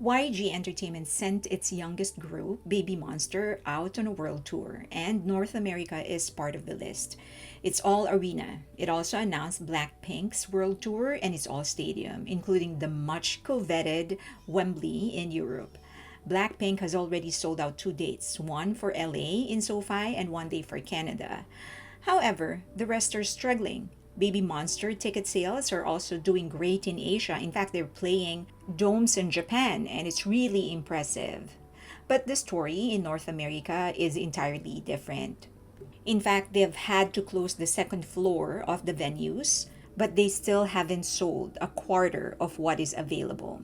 YG Entertainment sent its youngest group, Baby Monster, out on a world tour, and North America is part of the list. It's all arena. It also announced Blackpink's world tour and it's all stadium, including the much coveted Wembley in Europe. Blackpink has already sold out two dates, one for LA in SoFi and one day for Canada. However, the rest are struggling. Baby Monster ticket sales are also doing great in Asia. In fact, they're playing domes in Japan, and it's really impressive. But the story in North America is entirely different. In fact, they've had to close the second floor of the venues, but they still haven't sold a quarter of what is available.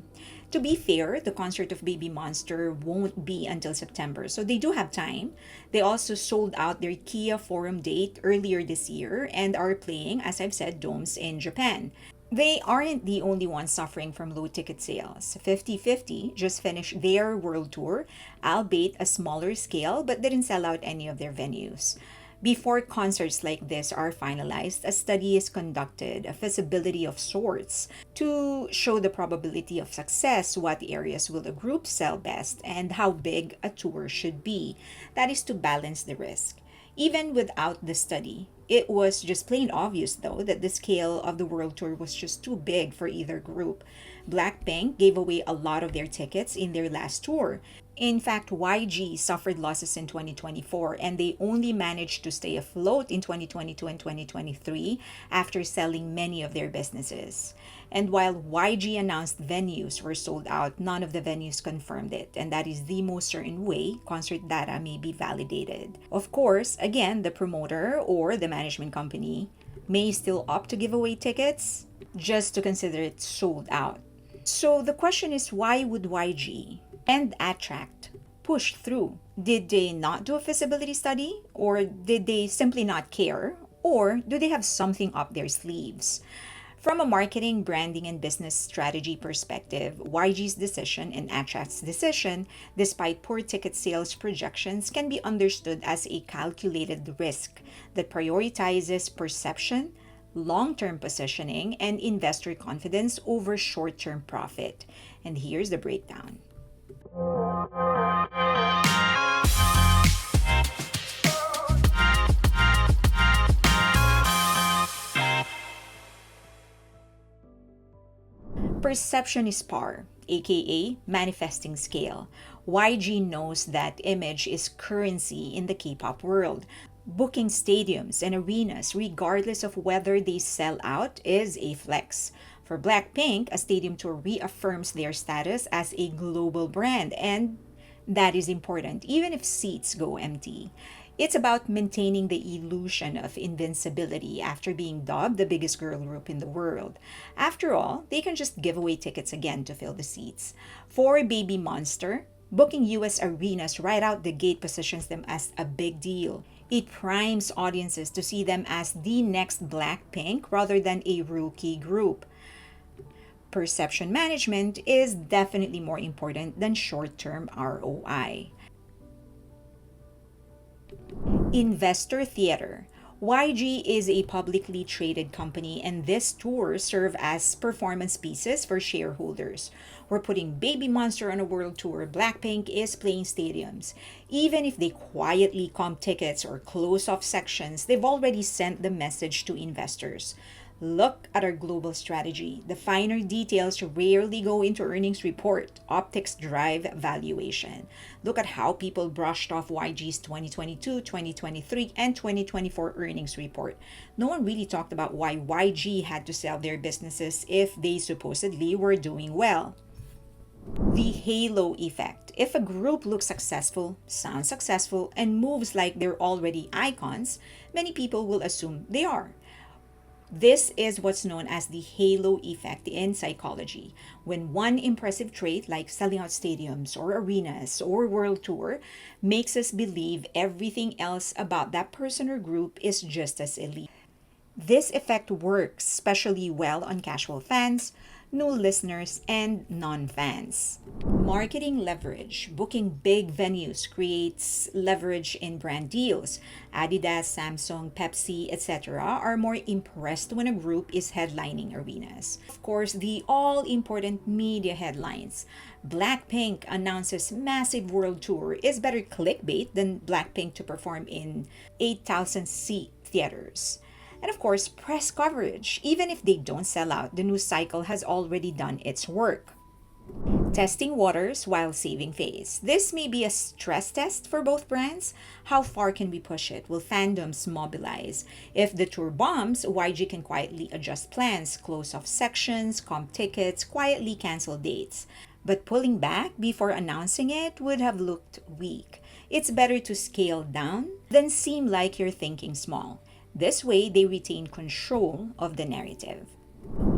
To be fair, the concert of Baby Monster won't be until September, so they do have time. They also sold out their Kia Forum date earlier this year and are playing, as I've said, domes in Japan. They aren't the only ones suffering from low ticket sales. 50/50 just finished their world tour, albeit a smaller scale, but didn't sell out any of their venues. Before concerts like this are finalized, a study is conducted, a feasibility of sorts, to show the probability of success, what areas will the group sell best, and how big a tour should be. That is to balance the risk. Even without the study, it was just plain obvious, though, that the scale of the world tour was just too big for either group. Blackpink gave away a lot of their tickets in their last tour. In fact, YG suffered losses in 2024 and they only managed to stay afloat in 2022 and 2023 after selling many of their businesses. And while YG announced venues were sold out, none of the venues confirmed it, and that is the most certain way concert data may be validated. Of course, again, the promoter or the management company may still opt to give away tickets just to consider it sold out. So the question is, why would YG and Attract push through? Did they not do a feasibility study? Or did they simply not care? Or do they have something up their sleeves? From a marketing, branding, and business strategy perspective, YG's decision and Attract's decision, despite poor ticket sales projections, can be understood as a calculated risk that prioritizes perception, long-term positioning, and investor confidence over short-term profit. And here's the breakdown. Perception is power, aka manifesting scale. YG knows that image is currency in the K-pop world. Booking stadiums and arenas, regardless of whether they sell out, is a flex. For Blackpink, a stadium tour reaffirms their status as a global brand, and that is important, even if seats go empty. It's about maintaining the illusion of invincibility after being dubbed the biggest girl group in the world. After all, they can just give away tickets again to fill the seats. For Baby Monster, booking US arenas right out the gate positions them as a big deal. It primes audiences to see them as the next Blackpink rather than a rookie group. Perception management is definitely more important than short-term ROI. Investor Theater. YG is a publicly traded company, and this tour serve as performance pieces for shareholders. We're putting Baby Monster on a world tour. Blackpink is playing stadiums. Even if they quietly comp tickets or close off sections, they've already sent the message to investors. Look at our global strategy. The finer details rarely go into earnings report. Optics drive valuation. Look at how people brushed off YG's 2022, 2023, and 2024 earnings report. No one really talked about why YG had to sell their businesses if they supposedly were doing well. The halo effect. If a group looks successful, sounds successful, and moves like they're already icons, many people will assume they are. This is what's known as the halo effect in psychology. When one impressive trait, like selling out stadiums or arenas or world tour, makes us believe everything else about that person or group is just as elite. This effect works especially well on casual fans, new listeners, and non fans. Marketing leverage. Booking big venues creates leverage in brand deals. Adidas, Samsung, Pepsi, etc. are more impressed when a group is headlining arenas. Of course, the all important media headlines. Blackpink announces massive world tour is better clickbait than Blackpink to perform in 8,000 seat theaters. And of course, press coverage. Even if they don't sell out, the news cycle has already done its work. Testing waters while saving face. This may be a stress test for both brands. How far can we push it? Will fandoms mobilize? If the tour bombs, YG can quietly adjust plans, close off sections, comp tickets, quietly cancel dates. But pulling back before announcing it would have looked weak. It's better to scale down than seem like you're thinking small. This way, they retain control of the narrative.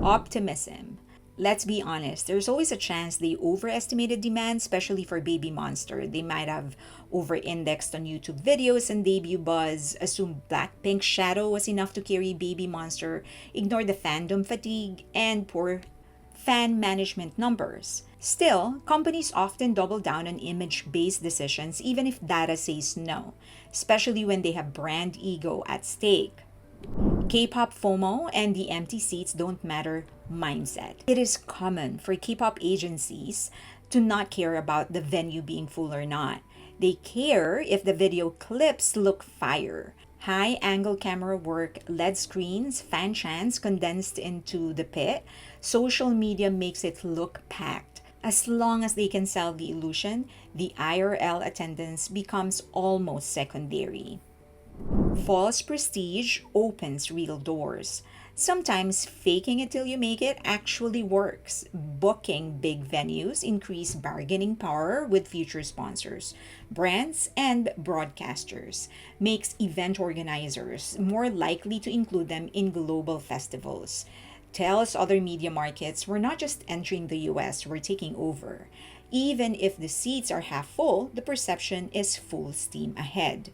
Optimism. Let's be honest, there's always a chance they overestimated demand, especially for Baby Monster. They might have over indexed on YouTube videos and debut buzz, assumed Blackpink's shadow was enough to carry Baby Monster, ignored the fandom fatigue, and poor fan management numbers. Still, companies often double down on image based decisions even if data says no, especially when they have brand ego at stake. K-pop FOMO and the empty seats don't matter mindset. It is common for K-pop agencies to not care about the venue being full or not. They care if the video clips look fire. High angle camera work, LED screens, fan chants condensed into the pit. Social media makes it look packed. As long as they can sell the illusion, the IRL attendance becomes almost secondary. False prestige opens real doors. Sometimes faking it till you make it actually works. Booking big venues increase bargaining power with future sponsors, brands, and broadcasters. Makes event organizers more likely to include them in global festivals. Tells other media markets we're not just entering the US, we're taking over. Even if the seats are half full, the perception is full steam ahead.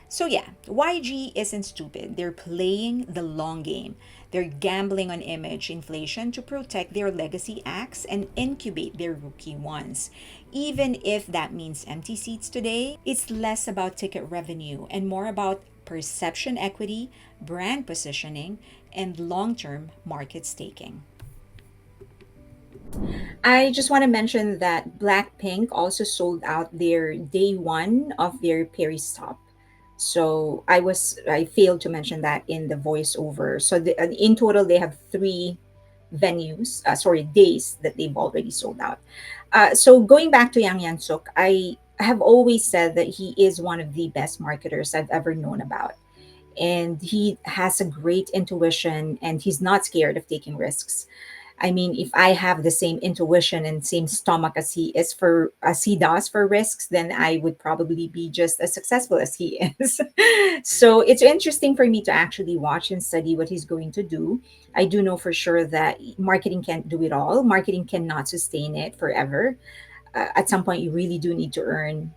So yeah, YG isn't stupid. They're playing the long game. They're gambling on image inflation to protect their legacy acts and incubate their rookie ones. Even if that means empty seats today, it's less about ticket revenue and more about perception equity, brand positioning, and long-term market staking. I just want to mention that Blackpink also sold out their day one of their Paris stop. So I failed to mention that in the voiceover. So in total they have three venues, sorry, days that they've already sold out. So going back to Yang Yan Suk, I have always said that he is one of the best marketers I've ever known about, and he has a great intuition and he's not scared of taking risks. I mean, if I have the same intuition and same stomach as he does for risks, then I would probably be just as successful as he is. So it's interesting for me to actually watch and study what he's going to do. I do know for sure that marketing can't do it all. Marketing cannot sustain it forever. At some point, you really do need to earn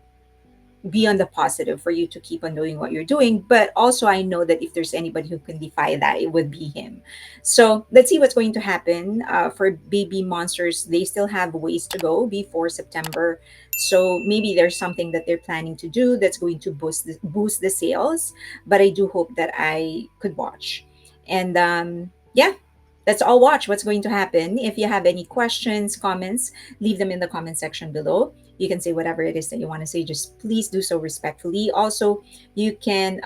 be on the positive for you to keep on doing what you're doing. But also, I know that if there's anybody who can defy that, it would be him. So let's see what's going to happen for Baby Monsters. They still have ways to go before September. So maybe there's something that they're planning to do that's going to boost the sales. But I do hope that I could watch. And yeah, let's all watch what's going to happen. If you have any questions, comments, leave them in the comment section below. You can say whatever it is that you want to say. Just please do so respectfully. Also, you can,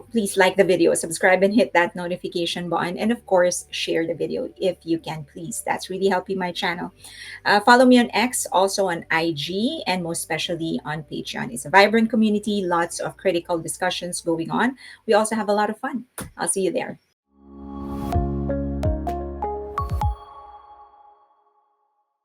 please like the video, subscribe, and hit that notification button. And of course, share the video if you can, please. That's really helping my channel. Follow me on X, also on IG, and most especially on Patreon. It's a vibrant community, lots of critical discussions going on. We also have a lot of fun. I'll see you there.